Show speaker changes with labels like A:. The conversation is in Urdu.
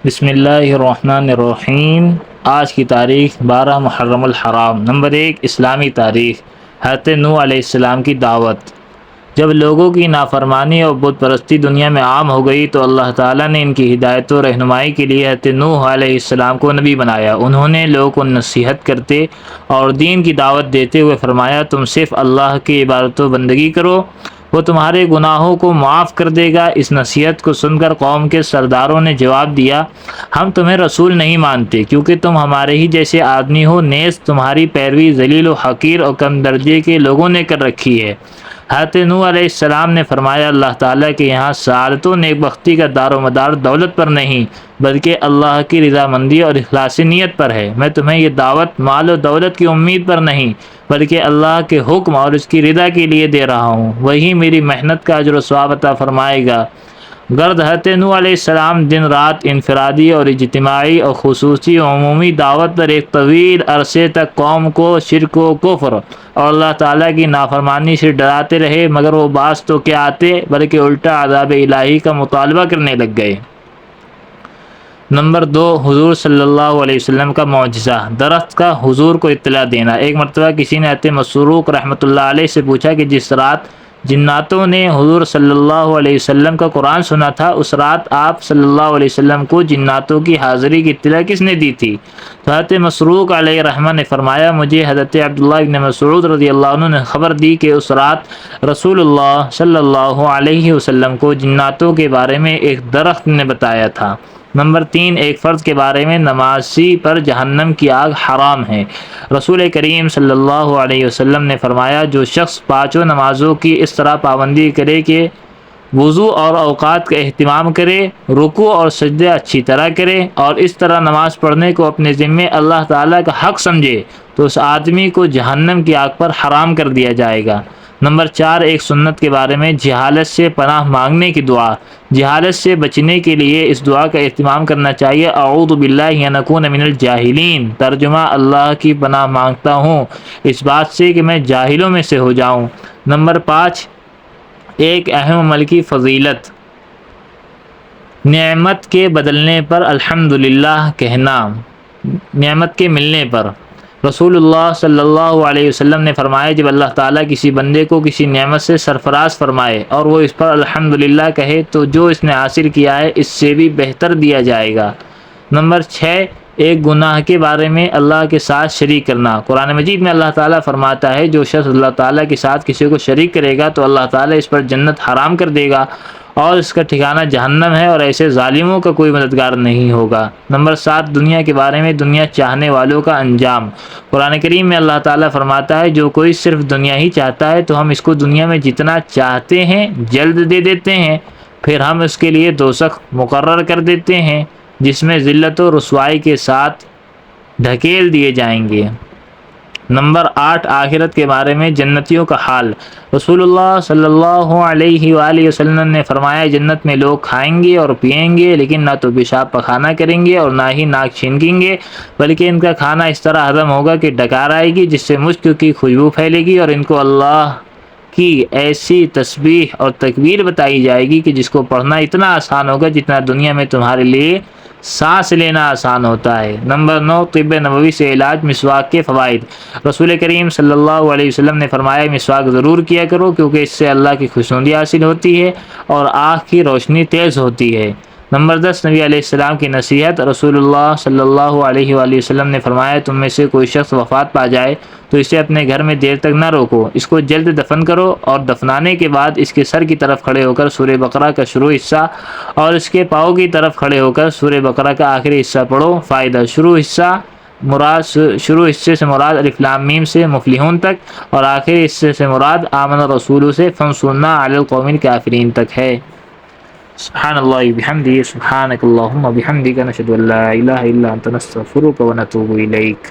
A: بسم اللہ الرحمن الرحیم۔ آج کی تاریخ 12 محرم الحرام۔ نمبر 1، اسلامی تاریخ۔ حضرت نوح علیہ السلام کی دعوت۔ جب لوگوں کی نافرمانی اور بت پرستی دنیا میں عام ہو گئی تو اللہ تعالیٰ نے ان کی ہدایت و رہنمائی کے لیے حضرت نوح علیہ السلام کو نبی بنایا۔ انہوں نے لوگوں کو نصیحت کرتے اور دین کی دعوت دیتے ہوئے فرمایا، تم صرف اللہ کی عبادت و بندگی کرو، وہ تمہارے گناہوں کو معاف کر دے گا۔ اس نصیحت کو سن کر قوم کے سرداروں نے جواب دیا، ہم تمہیں رسول نہیں مانتے کیونکہ تم ہمارے ہی جیسے آدمی ہو، نیز تمہاری پیروی ذلیل و حقیر اور کم درجے کے لوگوں نے کر رکھی ہے۔ حضرت نوح علیہ السلام نے فرمایا، اللہ تعالیٰ کے یہاں سعادت و نیک بختی کا دار و مدار دولت پر نہیں بلکہ اللہ کی رضامندی اور اخلاص نیت پر ہے۔ میں تمہیں یہ دعوت مال و دولت کی امید پر نہیں بلکہ اللہ کے حکم اور اس کی رضا کے لیے دے رہا ہوں، وہی میری محنت کا اجر و ثواب عطا فرمائے گا۔ گرد حضرت نوح علیہ السلام دن رات انفرادی اور اجتماعی اور خصوصی و عمومی دعوت پر ایک طویل عرصے تک قوم کو شرک و کفر اور اللہ تعالیٰ کی نافرمانی سے ڈراتے رہے، مگر وہ باز تو کیا آتے بلکہ الٹا عذاب الہی کا مطالبہ کرنے لگ گئے۔ نمبر 2، حضور صلی اللہ علیہ وسلم کا معجزہ۔ درخت کا حضور کو اطلاع دینا۔ ایک مرتبہ کسی نے حضرت مسروق رحمۃ اللہ علیہ سے پوچھا کہ جس رات جناتوں نے حضور صلی اللہ علیہ وسلم کا قرآن سنا تھا، اس رات آپ صلی اللہ علیہ وسلم کو جناتوں کی حاضری کی اطلاع کس نے دی تھی؟ تو حضرت مسروق علیہ رحمہ نے فرمایا، مجھے حضرت عبداللہ بن مسعود رضی اللہ عنہ نے خبر دی کہ اس رات رسول اللہ صلی اللہ علیہ وسلم کو جناتوں کے بارے میں ایک درخت نے بتایا تھا۔ نمبر 3، ایک فرض کے بارے میں نمازی پر جہنم کی آگ حرام ہے۔ رسول کریم صلی اللہ علیہ وسلم نے فرمایا، جو شخص 5 نمازوں کی اس طرح پابندی کرے کہ وضو اور اوقات کا اہتمام کرے، رکوع اور سجدے اچھی طرح کرے اور اس طرح نماز پڑھنے کو اپنے ذمے اللہ تعالیٰ کا حق سمجھے تو اس آدمی کو جہنم کی آگ پر حرام کر دیا جائے گا۔ نمبر 4، ایک سنت کے بارے میں جہالت سے پناہ مانگنے کی دعا۔ جہالت سے بچنے کے لیے اس دعا کا اہتمام کرنا چاہیے، اعوذ باللہ ان اکون من الجاہلین۔ ترجمہ، اللہ کی پناہ مانگتا ہوں اس بات سے کہ میں جاہلوں میں سے ہو جاؤں۔ نمبر 5، ایک اہم عمل کی فضیلت۔ نعمت کے بدلنے پر الحمدللہ کہنا۔ نعمت کے ملنے پر رسول اللہ صلی اللہ علیہ وسلم نے فرمایا، جب اللہ تعالیٰ کسی بندے کو کسی نعمت سے سرفراز فرمائے اور وہ اس پر الحمدللہ کہے تو جو اس نے حاصل کیا ہے اس سے بھی بہتر دیا جائے گا۔ نمبر 6، ایک گناہ کے بارے میں اللہ کے ساتھ شریک کرنا۔ قرآن مجید میں اللہ تعالیٰ فرماتا ہے، جو شخص اللہ تعالیٰ کے ساتھ کسی کو شریک کرے گا تو اللہ تعالیٰ اس پر جنت حرام کر دے گا اور اس کا ٹھکانہ جہنم ہے اور ایسے ظالموں کا کوئی مددگار نہیں ہوگا۔ نمبر 7، دنیا کے بارے میں دنیا چاہنے والوں کا انجام۔ قرآن کریم میں اللہ تعالیٰ فرماتا ہے، جو کوئی صرف دنیا ہی چاہتا ہے تو ہم اس کو دنیا میں جتنا چاہتے ہیں جلد دے دیتے ہیں، پھر ہم اس کے لیے دوزخ مقرر کر دیتے ہیں جس میں ذلت و رسوائی کے ساتھ ڈھکیل دیے جائیں گے۔ نمبر 8، آخرت کے بارے میں جنتیوں کا حال۔ رسول اللہ صلی اللہ علیہ وآلہ وسلم نے فرمایا، جنت میں لوگ کھائیں گے اور پئیں گے لیکن نہ تو پیشاب پخانہ کریں گے اور نہ ہی ناک چھینکیں گے، بلکہ ان کا کھانا اس طرح ہضم ہوگا کہ ڈکار آئے گی جس سے مشک کی خوشبو پھیلے گی، اور ان کو اللہ کی ایسی تسبیح اور تکبیر بتائی جائے گی کہ جس کو پڑھنا اتنا آسان ہوگا جتنا دنیا میں تمہارے لیے سانس لینا آسان ہوتا ہے۔ نمبر 9، طب نبوی سے علاج، مسواک کے فوائد۔ رسول کریم صلی اللہ علیہ وسلم نے فرمایا، مسواک ضرور کیا کرو کیونکہ اس سے اللہ کی خوشنودی حاصل ہوتی ہے اور آنکھ کی روشنی تیز ہوتی ہے۔ نمبر 10، نبی علیہ السلام کی نصیحت۔ رسول اللہ صلی اللہ علیہ وآلہ وسلم نے فرمایا، تم میں سے کوئی شخص وفات پا جائے تو اسے اپنے گھر میں دیر تک نہ روکو، اس کو جلد دفن کرو اور دفنانے کے بعد اس کے سر کی طرف کھڑے ہو کر سورہ بقرہ کا شروع حصہ اور اس کے پاؤں کی طرف کھڑے ہو کر سورہ بقرہ کا آخری حصہ پڑھو۔ فائدہ، شروع حصے سے مراد الف لام میم سے مفلحون تک اور آخری حصے سے مراد آمن الرسول سے فانصرنا علی القوم الکافرین تک ہے۔ سبحان اللہ بحمدہ، سبحانک اللہم بحمدک، نشہد ان لا الہ الا انت، نستغفرک ونتوب الیک۔